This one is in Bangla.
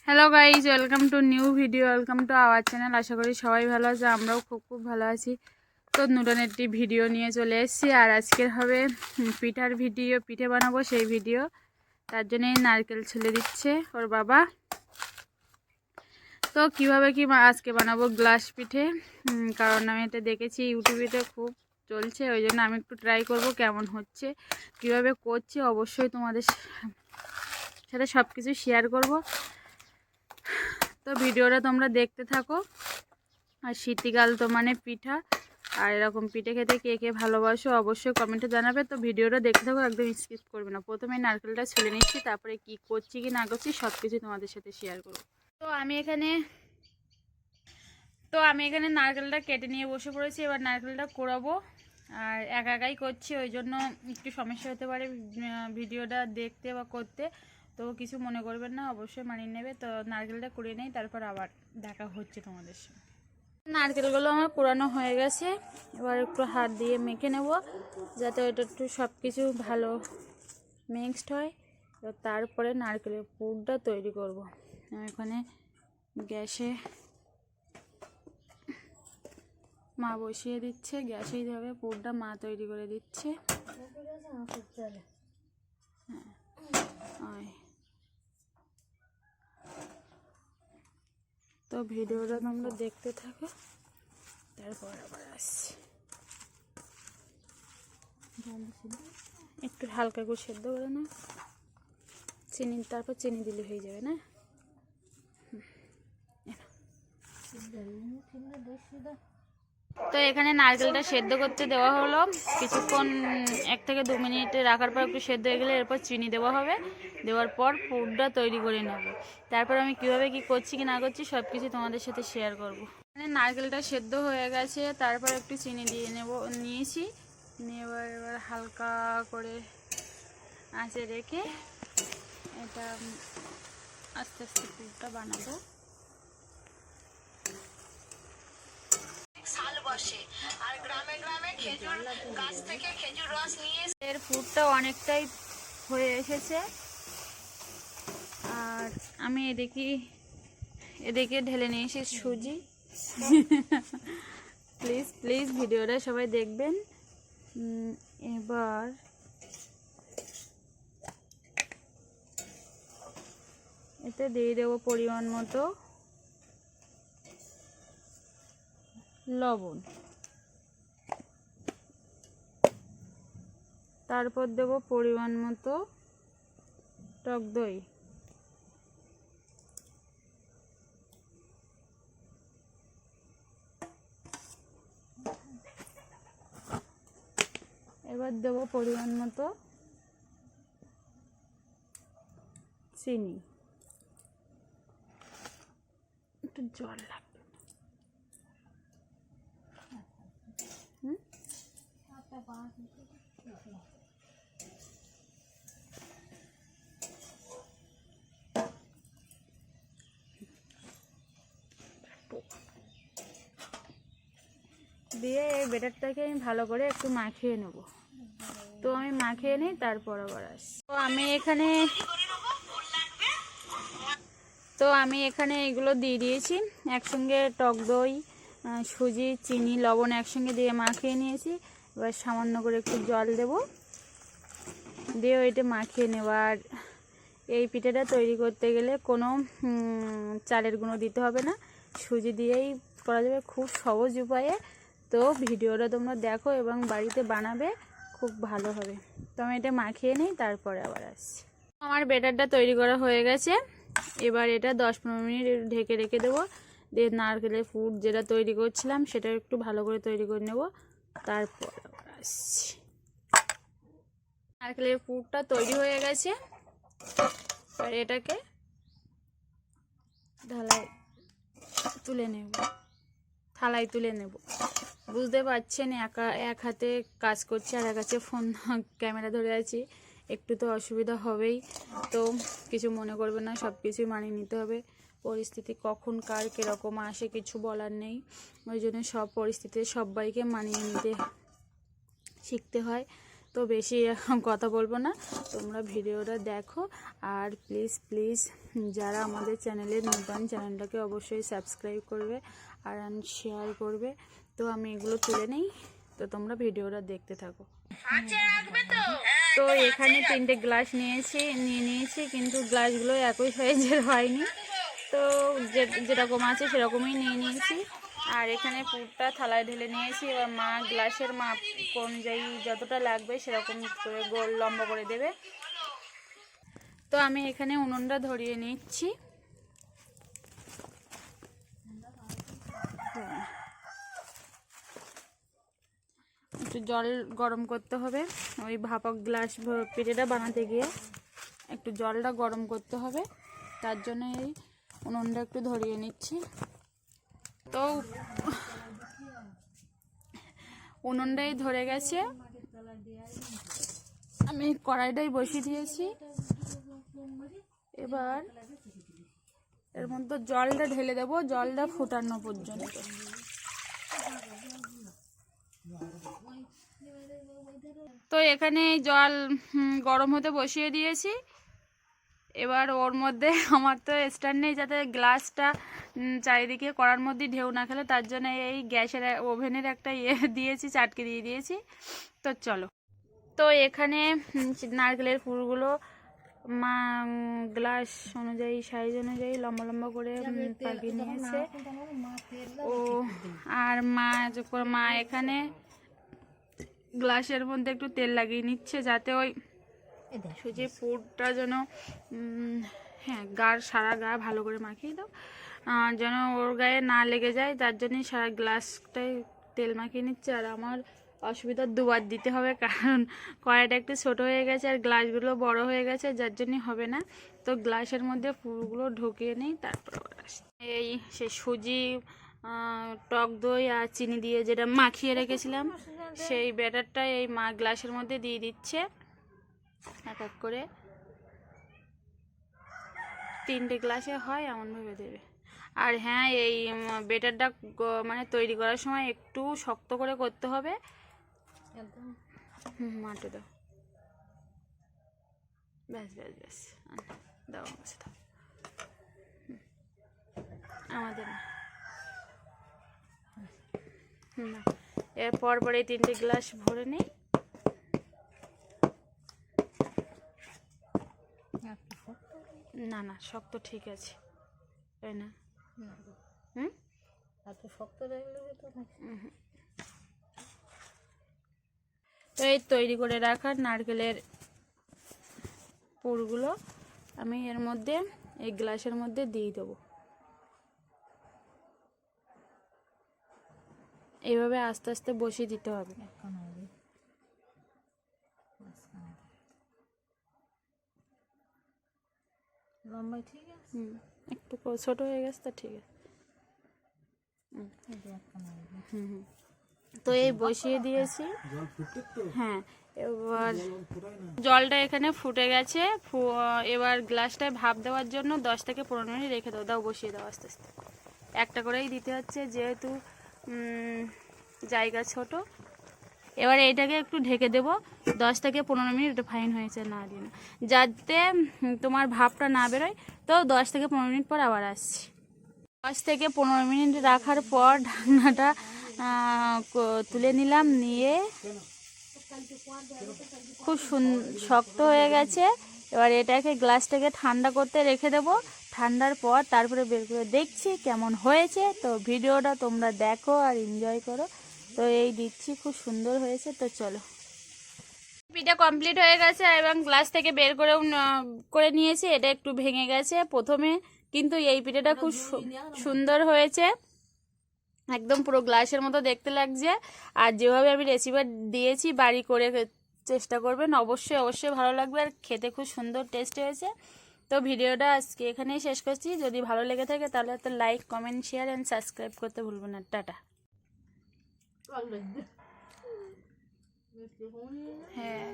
Hello guys, welcome to new video, welcome to our channel. আশা করি সবাই ভালো আছে, আমরাও খুব ভালো আছি। তো নতুন একটি ভিডিও নিয়ে চলে এসেছি। আর আজকের হবে পিঠার ভিডিও, পিঠে বানাবো সেই ভিডিও। তার জন্যই নারকেল ছুলে দিচ্ছে ওর বাবা। তো কিভাবে কি আজকে বানাবো গ্লাস পিঠে, কারণ আমি এটা দেখেছি ইউটিউবেতে খুব চলছে, ওই জন্য আমি একটু ট্রাই করব কেমন হচ্ছে, কিভাবে করছি। অবশ্যই তোমাদের সাথে সব কিছু শেয়ার করব। তো ভিডিওটা তোমরা দেখতে থাকো। আর শীতকাল তো মানে পিঠা, আর এরকম পিঠে খেতে কে কে ভালোবাসো অবশ্যই কমেন্টে জানাবে। তো ভিডিওটা দেখতে থাকো, একদম স্কিপ করবে না। প্রথমে নারকেলটা ছুলে নিচ্ছি, তারপরে কি করছি কি না করছি সব কিছু তোমাদের সাথে শেয়ার করব। তো আমি এখানে নারকেলটা কেটে নিয়ে বসে পড়েছি। এবার নারকেলটা কোড়াবো, আর একাই করছি, ওই জন্য একটু সমস্যা হতে পারে ভিডিওটা দেখতে বা করতে। তো কিছু মনে করবেন না, অবশ্যই মানিয়ে নেবে। তো নারকেলটা কুড়িয়ে নেই, তারপর আবার দেখা হচ্ছে তোমাদের সাথে। নারকেলগুলো আমার কুড়ানো হয়ে গেছে। এবার একটু হাত দিয়ে মেখে নেব, যাতে ওটা একটু সব কিছু ভালো মিক্সড হয়। তো তারপরে নারকেলের পুরটা তৈরি করব। এখানে গ্যাসে মা বসিয়ে দিচ্ছে, গ্যাসেই হবে পুরটা মা তৈরি করে দিচ্ছে। হ্যাঁ, তো ভিডিওটা তোমরা দেখতে থাকো, তারপর আবার আসছি। একটু হালকা করে সেদ্ধ করে না, চিনি, তারপর চিনি দিলে হয়ে যাবে না। তো এখানে নারকেলটা সেদ্ধ করতে দেওয়া হলো কিছুক্ষণ, 1 থেকে 2 মিনিট রাখার পর একটু সেদ্ধ হয়ে গেলে এরপর চিনি দেওয়া হবে। দেওয়ার পর পুরটা তৈরি করে নেব। তারপর আমি কিভাবে কি করছি কি না করছি সব কিছু তোমাদের সাথে শেয়ার করব। এখানে নারকেলটা সেদ্ধ হয়ে গেছে, তারপর একটু চিনি দিয়ে নিয়েছি। এবার হালকা করে আঁচে রেখে এটা আস্তে আস্তে পুরটা বানাবো। আর গ্রামে গ্রামে খেজুর গাছ থেকে খেজুর রস নিয়ে এর পুরটা অনেকটাই হয়ে এসেছে। আর আমি এদিকে ঢেলে নিয়েছি সুজি। প্লিজ ভিডিওটা সবাই দেখবেন। এবার এতে দিয়ে দেবো পরিমাণ মতো লবণ, তারপর দেব পরিমাণ মতো টক দই, এবার দেব পরিমাণ মতো চিনি, একটু জল লাগবে। দিয়ে এই ব্যাটারটাকে আমি ভালো করে একটু মাখিয়ে নেব। তো আমি মাখিয়ে নিই, তারপর আবার আসি। তো আমি এখানে এগুলো দিয়ে দিয়েছি একসঙ্গে, টক দই, সুজি, চিনি, লবণ একসঙ্গে দিয়ে মাখিয়ে নিয়েছি। এবার সামান্য করে একটু জল দেব, দিয়ে ওইটা মাখিয়ে নেব। আর এই পিঠাটা তৈরি করতে গেলে কোনো চালের গুঁড়ো দিতে হবে না, সুজি দিয়েই করা যাবে খুব সহজ উপায়ে। তো ভিডিওটা তোমরা দেখো এবং বাড়িতে বানাবে, খুব ভালো হবে। তো আমি এটা মাখিয়ে নিই, তারপরে আবার আসছি। আমার ব্যাটারটা তৈরি করা হয়ে গেছে। এবার এটা 10-15 মিনিট ঢেকে রেখে দেবো। দিয়ে নারকেলের পুর যেটা তৈরি করছিলাম সেটা একটু ভালো করে তৈরি করে নেব, তারপর আবার আসছি। নারকেলের পুরটা তৈরি হয়ে গেছে। আর এটাকে থালায় তুলে নেব। বুঝতে পারছেন এক হাতে কাজ করছি আর এক হাতে ফোন ক্যামেরা ধরে আছি, একটু তো অসুবিধা হবেই। তো কিছু মনে করবে না, সব কিছুই মানিয়ে নিতে হবে। পরিস্থিতি কখন কার কীরকম আসে কিছু বলার নেই, ওই জন্য সব পরিস্থিতিতে সবাইকে মানিয়ে নিতে শিখতে হয়। তো বেশি এখন কথা বলবো না, তোমরা ভিডিওটা দেখো। আর প্লিজ যারা আমাদের চ্যানেলে নতুন, চ্যানেলটাকে অবশ্যই সাবস্ক্রাইব করবে আর শেয়ার করবে। তো আমি এগুলো তুলে নেই, তো তোমরা ভিডিওটা দেখতে থাকো। তো এখানে 3টে গ্লাস নিয়ে নিয়েছি, কিন্তু গ্লাসগুলো একই সাইজের হয়নি, তো যেরকম আছে সেরকমই নিয়ে নিয়েছি। আর এখানে পুরটা থালায় ঢেলে নিয়েছি। এবার মা গ্লাসের মাপ অনুযায়ী যতটা লাগবে সেরকম করে গোল লম্বা করে দেবে। তো আমি এখানে উনুনটা ধরিয়ে নিচ্ছি। একটু জল গরম করতে হবে, ওই ভাপা গ্লাস পিঠেটা বানাতে গিয়ে একটু জলটা গরম করতে হবে, তার জন্য এই উনুনটা একটু ধরিয়ে নিচ্ছি। তো উনুনটাই ধরে গেছে, আমি কড়াইটাই বসিয়ে দিয়েছি। এবার এর মধ্যে জলটা ঢেলে দেবো, জলটা ফুটানো পর্যন্ত। তো এখানে জল গরম হতে বসিয়ে দিয়েছি। এবার ওর মধ্যে আমার তো স্ট্যান্ড নেই যাতে গ্লাসটা চারিদিকে কড়ার মধ্যে ঢেউ না খেলে, তার জন্য এই গ্যাসের ওভেনের একটা দিয়েছি, চাটকে দিয়ে দিয়েছি। তো চলো, তো এখানে নারকেলের পুরগুলো মা গ্লাস অনুযায়ী, সাইজ অনুযায়ী লম্বা লম্বা করে পাকিয়ে নিয়েছে। ও আর মা এখানে গ্লাসের মধ্যে একটু তেল লাগিয়ে নিচ্ছে, যাতে ওই সুজির পুরটা যেন সারা গা ভালো করে মাখিয়ে দাও, যেন ওর গায়ে না লেগে যায়, তার জন্যই সারা গ্লাসটাই তেল মাখিয়ে নিচ্ছে। আর আমার অসুবিধা দুবার দিতে হবে, কারণ কড়াইটা একটু ছোট হয়ে গেছে আর গ্লাসগুলো বড় হয়ে গেছে, যার জন্যই হবে না। তো গ্লাসের মধ্যে পুরগুলো ঢুকিয়ে নিই, তারপর এই সে সুজি, টক দই আর চিনি দিয়ে যেটা মাখিয়ে রেখেছিলাম, সেই ব্যাটারটা এই মা গ্লাসের মধ্যে দিয়ে দিচ্ছে এক এক করে। 3টে গ্লাসে হয় এমনভাবে দেবে। আর হ্যাঁ, এই ব্যাটারটা মানে তৈরি করার সময় একটু শক্ত করে করতে হবে। মাটে দাও, ব্যাস দাও আমাদের না। এরপর পরে 3টে গ্লাস ভরে নেই। না শক্ত ঠিক আছে, তাই না? তো এই তৈরি করে রাখা নারকেলের পুরগুলো আমি এর মধ্যে, এই গ্লাসের মধ্যে দিয়ে দেবো। এইভাবে আস্তে আস্তে বসিয়ে দিতে হবে। একটু ছোট হয়ে গেছে, তো ঠিক আছে। তো এই বসিয়ে দিয়েছি। হ্যাঁ, এবার জলটা এখানে ফুটে গেছে। এবার গ্লাসটায় ভাপ দেওয়ার জন্য 10 থেকে 15 মিনিট রেখে দাও। বসিয়ে দাও আস্তে আস্তে, একটা করেই দিতে হচ্ছে যেহেতু জায়গা ছোট। এবার এইটাকে একটু ঢেকে দেবো 10 থেকে 15 মিনিট। এটা ফাইন হয়েছে না দিন, যাতে তোমার ভাপটা না বেরোয়। তো 10 থেকে 15 মিনিট পর আবার আসছি। 10 থেকে 15 মিনিট রাখার পর ঢাকনাটা তুলে নিলাম, নিয়ে খুব শক্ত হয়ে গেছে। এবার এটাকে গ্লাসটাকে ঠান্ডা করতে রেখে দেবো। ঠান্ডার পর তারপরে বের করে দেখছি কেমন হয়েছে। তো ভিডিওটা তোমরা দেখো আর এনজয় করো। তো এই দিচ্ছি, খুব সুন্দর হয়েছে। তো চলো, পিঠা কমপ্লিট হয়ে গেছে এবং গ্লাস থেকে বের করে নিয়েছি। এটা একটু ভেঙে গেছে প্রথমে, কিন্তু এই পিঠাটা খুব সুন্দর হয়েছে, একদম পুরো গ্লাসের মতো দেখতে লাগছে। আর যেভাবে আমি রেসিপি দিয়েছি বাড়ি করে চেষ্টা করবেন, অবশ্যই ভালো লাগবে আর খেতে খুব সুন্দর টেস্ট হয়েছে। তো ভিডিওটা আজকে এখানেই শেষ করছি। যদি ভালো লেগে থাকে তাহলে তো like, comment, share and subscribe করতে ভুলবেন না। টাটা। হ্যাঁ।